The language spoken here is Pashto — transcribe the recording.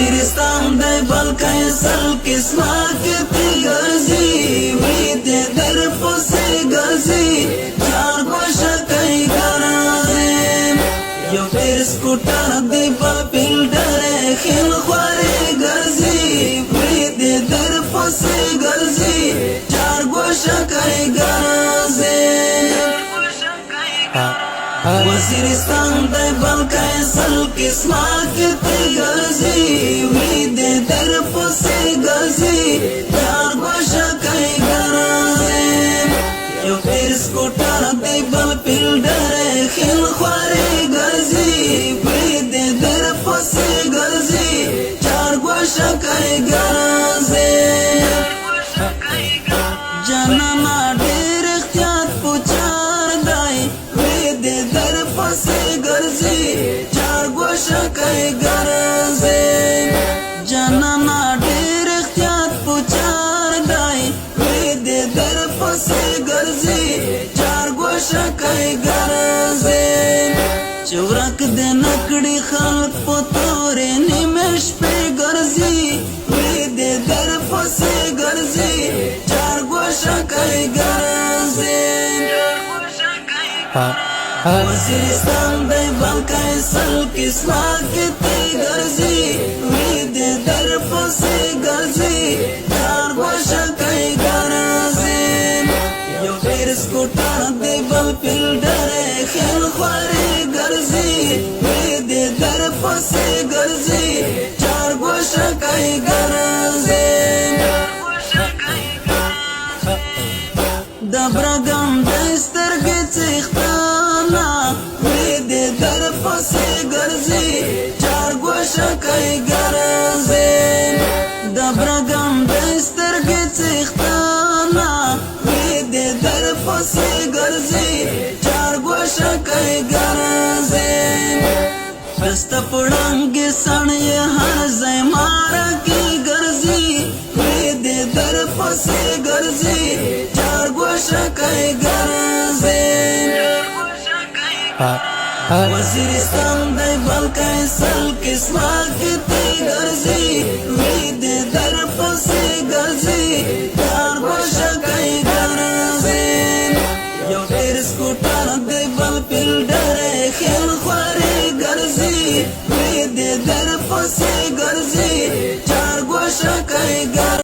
وزیرستان دی بلکې سل قسمه کتی ګرځي وړي دې در پسې ګرځي چار ګوشه کوي ګرځي یو تیر سکوټر دی بل فیلډر خیل خوارې ګرځي وړي دې در پسې ګرځي چار ګوشه کوي ګرځي وزیرستان دی بلکې سل قسمه کتی ګرځي وړي دې در پسې ګرځي چار ګوشه کوي ګرځي یو تیر سکوټر دی بل فیلډر خیل خوارې ګرځي وړي دې در پسې ګرځي چار ګوشه کوي ګرځي جانانا ډېر احتیاط پوچار دی وړي دې در پسې ګرځي چار ګوشه کوي ګرځي جانانا ډېر احتیاط پوچار دی وړي دې در پسې ګرځي چار ګوشه کوي ګرځي چې ورک دې نکړي خلک په تورې نیمې شپې ګرځي وړي دې در پسې ګرځي چار ګوشه کوي ګرځي وزیرستان دی بلکې سل قسمه کتی ګرځي وړي دې در پسې ګرځي چار ګوشه کوي ګرځي یو تیر سکوټر دی بل فیلډر خیل خوارې ګرځي وړي دې در پسې ګرځي چار ګوشه کوي ګرځي د برګم د سترګې څښتنه وړي دې در پسې ګرځي چار ګوشه کوي ګرځي د برګم د سترګې څښتنه وړي دې در پسې ګرځي چار ګوشه کوي ګرځي دسته پړانګې سړی هر ځای ماره کې ګرځي وړي دې در پسې ګرځي چار ګوشه کوي ګرځي وزیرستان دی بلکې سل قسمه کتی ګرځي وړي دې در پسې